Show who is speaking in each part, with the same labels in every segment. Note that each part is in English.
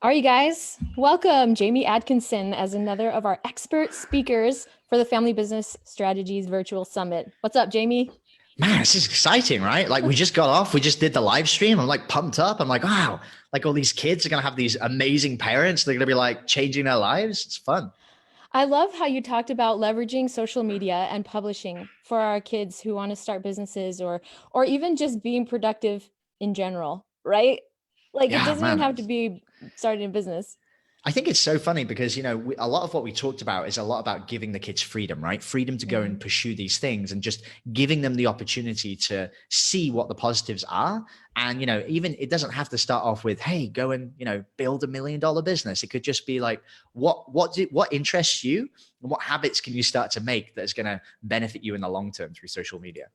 Speaker 1: All right, you guys, welcome Jamie Atkinson as another of our expert speakers for the Family Business Strategies Virtual Summit. What's up, Jamie?
Speaker 2: Man, this is exciting, right? Like we just got off, we just did the live stream. I'm like pumped up. I'm like, wow, like all these kids are going to have these amazing parents. They're going to be like changing their lives. It's fun.
Speaker 1: I love how you talked about leveraging social media and publishing for our kids who want to start businesses or even just being productive in general, right? Like it
Speaker 2: Yeah,
Speaker 1: doesn't even have
Speaker 2: man.
Speaker 1: to be starting a business.
Speaker 2: I think it's so funny because, a lot of what we talked about is a lot about giving the kids freedom, right? Freedom to go and
Speaker 1: Mhm.
Speaker 2: pursue these things and just giving them the opportunity to see what the positives are. And, even it doesn't have to start off with, hey, go and, build $1 million business. It could just be like, what interests you and what habits can you start to make that's going to benefit you in the long term through social media?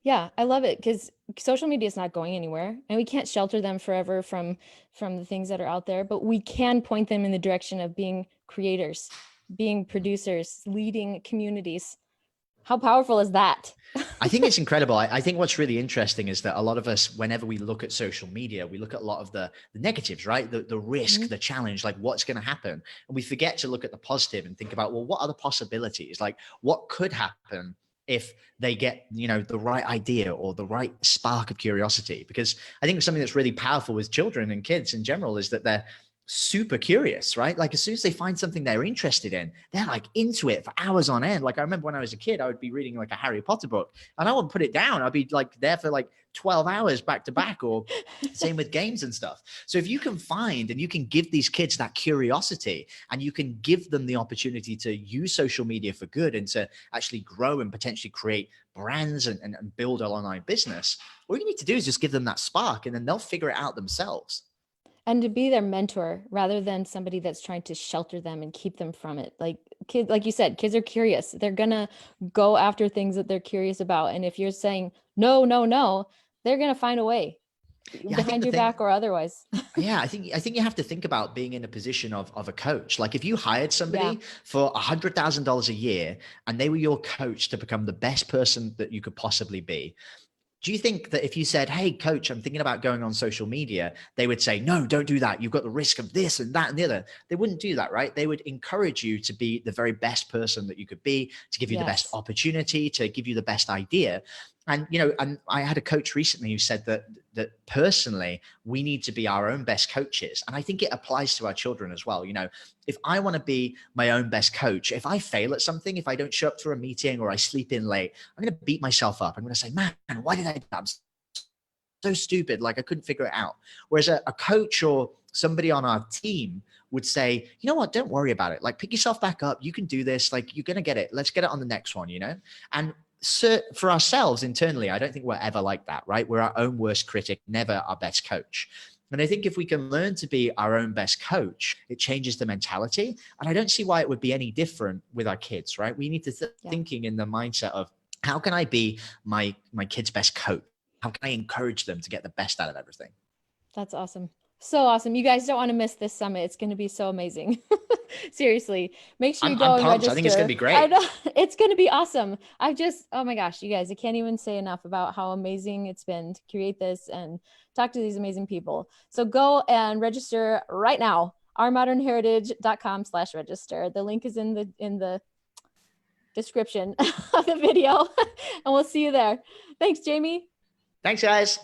Speaker 1: Yeah, I love it because social media is not going anywhere and we can't shelter them forever from the things that are out there, but we can point them in the direction of being creators, being producers, leading communities. How powerful is that?
Speaker 2: I think it's incredible. I think what's really interesting is that a lot of us, whenever we look at social media, we look at a lot of the negatives, right? The risk,
Speaker 1: Mhm.
Speaker 2: the challenge, like what's going to happen. And we forget to look at the positive and think about, well, what are the possibilities? Like what could happen if they get, the right idea or the right spark of curiosity? Because I think something that's really powerful with children and kids in general is that they're super curious, right? Like as soon as they find something they're interested in, they're like into it for hours on end. Like I remember when I was a kid, I would be reading like a Harry Potter book and I wouldn't put it down. I'd be like there for like 12 hours back to back, or same with games and stuff. So if you can find and you can give these kids that curiosity and you can give them the opportunity to use social media for good and to actually grow and potentially create brands and build an online business, all you need to do is just give them that spark and then they'll figure it out themselves.
Speaker 1: And to be their mentor rather than somebody that's trying to shelter them and keep them from it. Like kids, like you said, kids are curious. They're gonna go after things that they're curious about. And if you're saying no, no, no, they're gonna find a way
Speaker 2: Yeah, I think
Speaker 1: behind
Speaker 2: the
Speaker 1: your back
Speaker 2: thing,
Speaker 1: or otherwise.
Speaker 2: yeah, I think you have to think about being in a position of a coach. Like if you hired
Speaker 1: Yeah.
Speaker 2: somebody for $100,000 a year and they were your coach to become the best person that you could possibly be, do you think that if you said, hey, coach, I'm thinking about going on social media, they would say, no, don't do that. You've got the risk of this and that and the other. They wouldn't do that, right? They would encourage you to be the very best person that you could be, to give you the best
Speaker 1: Yes.
Speaker 2: opportunity, to give you the best idea. And I had a coach recently who said that personally, we need to be our own best coaches. And I think it applies to our children as well. If I want to be my own best coach, if I fail at something, if I don't show up for a meeting or I sleep in late, I'm going to beat myself up. I'm going to say, man, why did I do that? I'm so stupid. Like I couldn't figure it out. Whereas a coach or somebody on our team would say, you know what, don't worry about it. Like pick yourself back up. You can do this. Like you're going to get it. Let's get it on the next one. And so for ourselves internally, I don't think we're ever like that, right? We're our own worst critic, never our best coach. And I think if we can learn to be our own best coach, it changes the mentality. And I don't see why it would be any different with our kids, right? We need to
Speaker 1: Yeah.
Speaker 2: thinking in the mindset of how can I be my kid's best coach? How can I encourage them to get the best out of everything?
Speaker 1: That's awesome. So awesome. You guys don't want to miss this summit. It's going to be so amazing. Seriously, make sure you
Speaker 2: I'm
Speaker 1: go and
Speaker 2: pumped. I think it's going to
Speaker 1: register.
Speaker 2: be
Speaker 1: I
Speaker 2: great.
Speaker 1: know it's going to be awesome. Oh my gosh, you guys, I can't even say enough about how amazing it's been to create this and talk to these amazing people. So go and register right now. ourmodernheritage.com/register. The link is in the description of the video and we'll see you there. Thanks, Jamie.
Speaker 2: Thanks, guys.